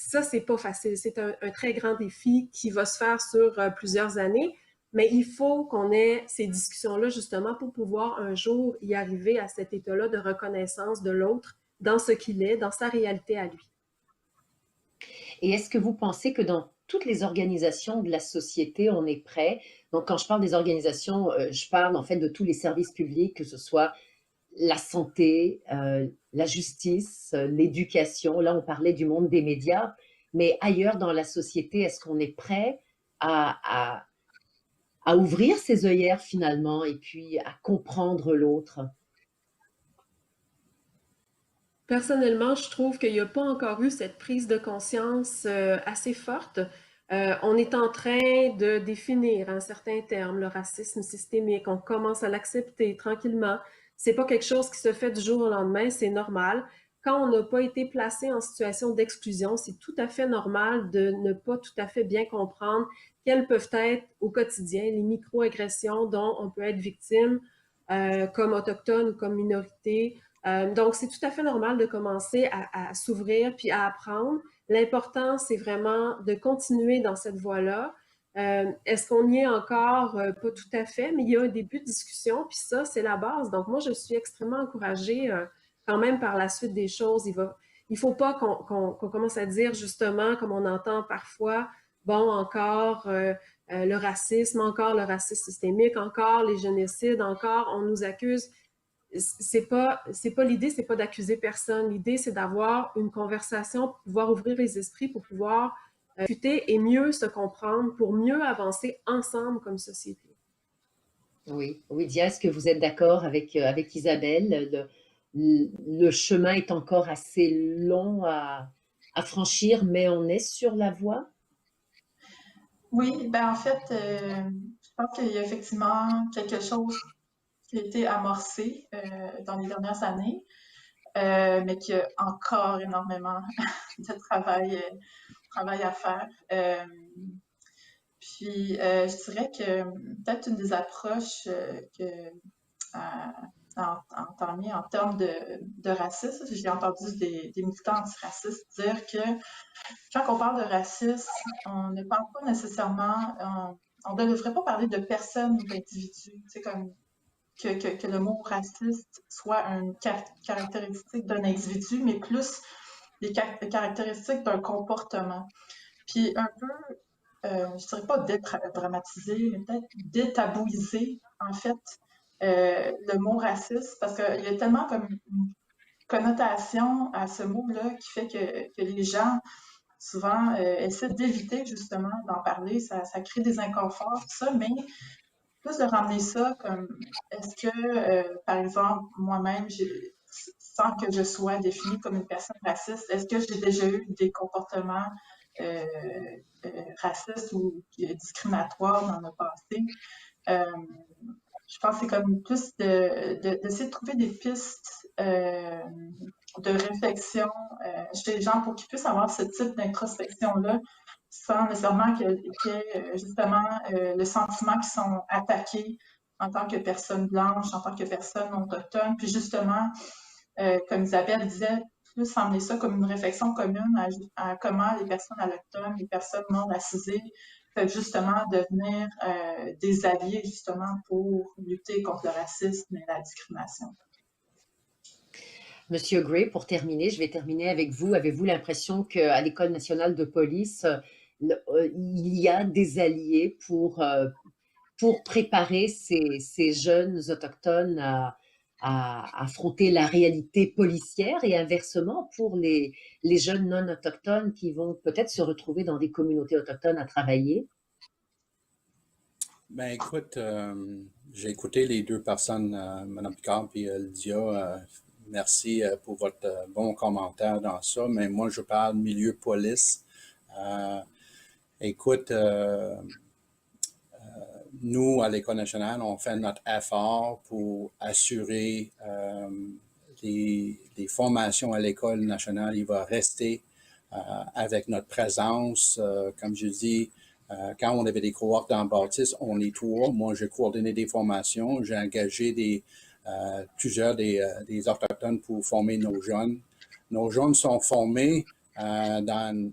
S2: facile. C'est un très grand défi qui va se faire sur plusieurs années. Mais il faut qu'on ait ces discussions-là justement pour pouvoir un jour y arriver à cet état-là de reconnaissance de l'autre dans ce qu'il est, dans sa réalité à lui.
S1: Et est-ce que vous pensez que dans toutes les organisations de la société, on est prêt? Donc, quand je parle des organisations, je parle en fait de tous les services publics, que ce soit la santé, la justice, l'éducation. Là, on parlait du monde des médias, mais ailleurs dans la société, est-ce qu'on est prêt à, à ouvrir ses œillères finalement et puis à comprendre l'autre?
S2: Personnellement, je trouve qu'il n'y a pas encore eu cette prise de conscience assez forte. On est en train de définir un certain terme, le racisme systémique. On commence à l'accepter tranquillement. C'est pas quelque chose qui se fait du jour au lendemain, c'est normal. Quand on n'a pas été placé en situation d'exclusion, c'est tout à fait normal de ne pas tout à fait bien comprendre quelles peuvent être au quotidien les microagressions dont on peut être victime comme autochtone ou comme minorité. Donc, c'est tout à fait normal de commencer à s'ouvrir puis à apprendre. L'important, c'est vraiment de continuer dans cette voie-là. Est-ce qu'on y est encore? Pas tout à fait, mais il y a un début de discussion, puis ça, c'est la base. Donc, moi, je suis extrêmement encouragée quand même par la suite des choses. Il faut pas qu'on commence à dire justement, comme on entend parfois, bon, encore le racisme, encore le racisme systémique, encore les génocides, encore on nous accuse. C'est pas l'idée, c'est pas d'accuser personne. L'idée, c'est d'avoir une conversation pour pouvoir ouvrir les esprits, pour pouvoir discuter et mieux se comprendre, pour mieux avancer ensemble comme société.
S1: Oui, Lydia, est-ce que vous êtes d'accord avec Isabelle? Le chemin est encore assez long à franchir, mais on est sur la voie.
S3: Oui, ben en fait, je pense qu'il y a effectivement quelque chose qui a été amorcé dans les dernières années, mais qu'il y a encore énormément de travail à faire. Je dirais que peut-être une des approches entamer en termes de racisme, j'ai entendu des militants antiracistes dire que quand on parle de racisme, on ne parle pas nécessairement, on ne devrait pas parler de personnes ou d'individus, c'est comme que le mot raciste soit une caractéristique d'un individu, mais plus des caractéristiques d'un comportement. Puis un peu, je dirais pas dédramatiser, mais peut-être détabouiser en fait, le mot raciste, parce qu'il y a tellement comme une connotation à ce mot-là qui fait que les gens, souvent, essaient d'éviter justement d'en parler. Ça crée des inconforts, tout ça, mais plus de ramener ça comme, est-ce que, par exemple, moi-même, sans que je sois définie comme une personne raciste, est-ce que j'ai déjà eu des comportements euh, racistes ou discriminatoires dans le passé? Euh, je pense que c'est comme plus d'essayer de trouver des pistes de réflexion chez les gens pour qu'ils puissent avoir ce type d'introspection-là sans nécessairement qu'il y ait justement le sentiment qu'ils sont attaqués en tant que personne blanche, en tant que personne autochtone. Puis justement, comme Isabelle disait, plus emmener ça comme une réflexion commune à comment les personnes autochtones, les personnes non racisées peuvent justement devenir des alliés justement pour lutter contre le racisme et la discrimination.
S1: Monsieur Gray, pour terminer, je vais terminer avec vous. Avez-vous l'impression qu'à l'École nationale de police, il y a des alliés pour préparer ces jeunes autochtones à affronter la réalité policière et inversement pour les jeunes non autochtones qui vont peut-être se retrouver dans des communautés autochtones à travailler?
S4: Ben écoute, j'ai écouté les deux personnes, Mme Picard et Lydia. Merci pour votre bon commentaire dans ça, mais moi je parle milieu police. Écoute, nous, à l'École nationale, on fait notre effort pour assurer les formations à l'École nationale. Il va rester avec notre présence. Comme je dis, quand on avait des cohortes en bâtisse, on est trois. Moi, j'ai coordonné des formations. J'ai engagé plusieurs des Autochtones pour former nos jeunes. Nos jeunes sont formés dans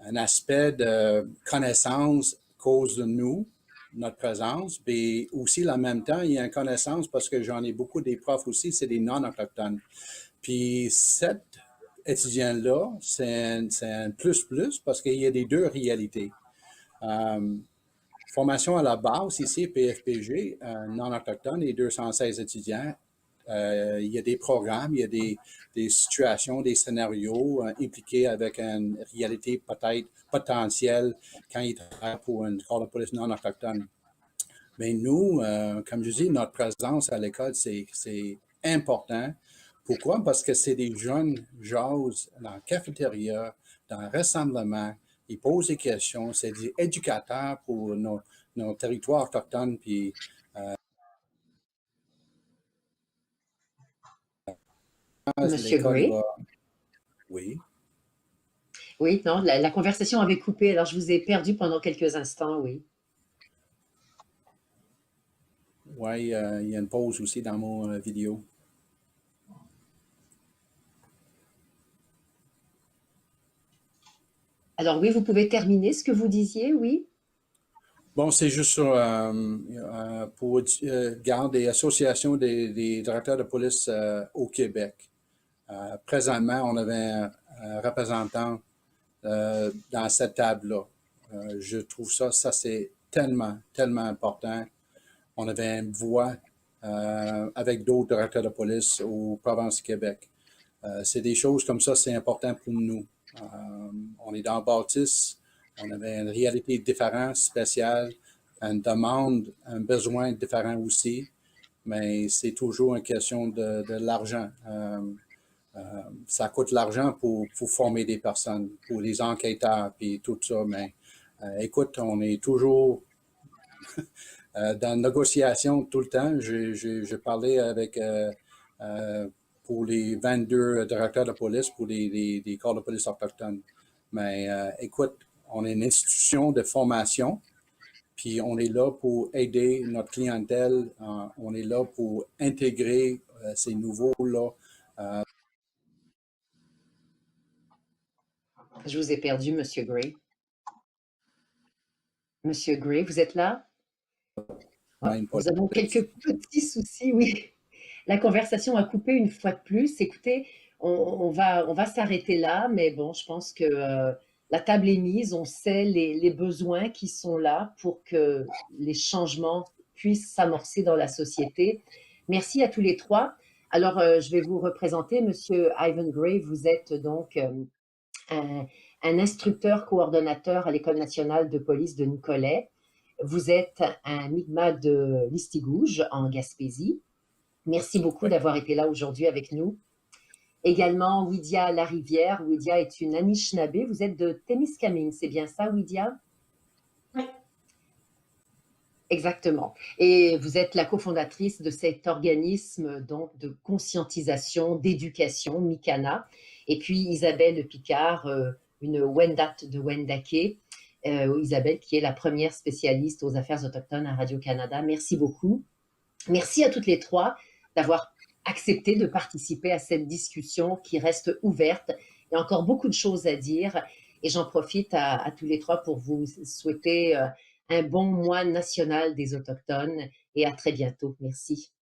S4: un aspect de connaissance cause de nous, notre présence, mais aussi en même temps, il y a une connaissance parce que j'en ai beaucoup des profs aussi, c'est des non-autochtones. Puis cet étudiant-là, c'est un plus parce qu'il y a des deux réalités. Formation à la base ici, PFPG, non-autochtone et 216 étudiants. Il y a des programmes, il y a des situations, des scénarios impliqués avec une réalité peut-être potentielle quand ils travaillent pour une corps de police non autochtone. Mais nous, comme je dis, notre présence à l'école, c'est important. Pourquoi? Parce que c'est des jeunes jasent dans la cafétéria, dans le rassemblement, ils posent des questions, c'est des éducateurs pour nos territoires autochtones, puis
S1: Monsieur
S4: l'école, il
S1: Gray?
S4: va... Oui.
S1: Oui, non, la conversation avait coupé, alors je vous ai perdu pendant quelques instants, oui.
S4: Oui, il y a une pause aussi dans mon vidéo.
S1: Alors oui, vous pouvez terminer ce que vous disiez, oui?
S4: Bon, c'est juste pour garder l'association des directeurs de police au Québec. Présentement, on avait un représentant dans cette table-là. Je trouve ça c'est tellement, tellement important. On avait une voix avec d'autres directeurs de police aux provinces du Québec. C'est des choses comme ça, c'est important pour nous. On est dans Baptiste, on avait une réalité différente, spéciale, une demande, un besoin différent aussi, mais c'est toujours une question de l'argent. Ça coûte l'argent pour former des personnes, pour les enquêteurs, puis tout ça, mais écoute, on est toujours dans la négociation tout le temps. J'ai parlé avec pour les 22 directeurs de police pour des corps de police autochtones. Mais écoute, on est une institution de formation, puis on est là pour aider notre clientèle, on est là pour intégrer ces nouveaux-là.
S1: Je vous ai perdu, Monsieur Gray. Monsieur Gray, vous êtes là? Nous avons quelques petits soucis, oui. La conversation a coupé une fois de plus. Écoutez, on va s'arrêter là, mais bon, je pense que la table est mise, on sait les besoins qui sont là pour que les changements puissent s'amorcer dans la société. Merci à tous les trois. Alors, je vais vous représenter, Monsieur Ivan Gray. Vous êtes donc un instructeur coordonnateur à l'École nationale de police de Nicolet. Vous êtes un Mi'kmaq de Listigouge, en Gaspésie. Merci beaucoup d'avoir été là aujourd'hui avec nous. Également, Wydia Larivière. Wydia est une Anishinaabe. Vous êtes de Témiscamingue, c'est bien ça, Wydia?
S3: Oui.
S1: Exactement. Et vous êtes la cofondatrice de cet organisme donc, de conscientisation, d'éducation, Mikana. Et puis Isabelle Picard, une Wendat de Wendake. Isabelle, qui est la première spécialiste aux affaires autochtones à Radio-Canada. Merci beaucoup. Merci à toutes les trois d'avoir accepté de participer à cette discussion qui reste ouverte. Il y a encore beaucoup de choses à dire et j'en profite à tous les trois pour vous souhaiter un bon mois national des Autochtones et à très bientôt. Merci.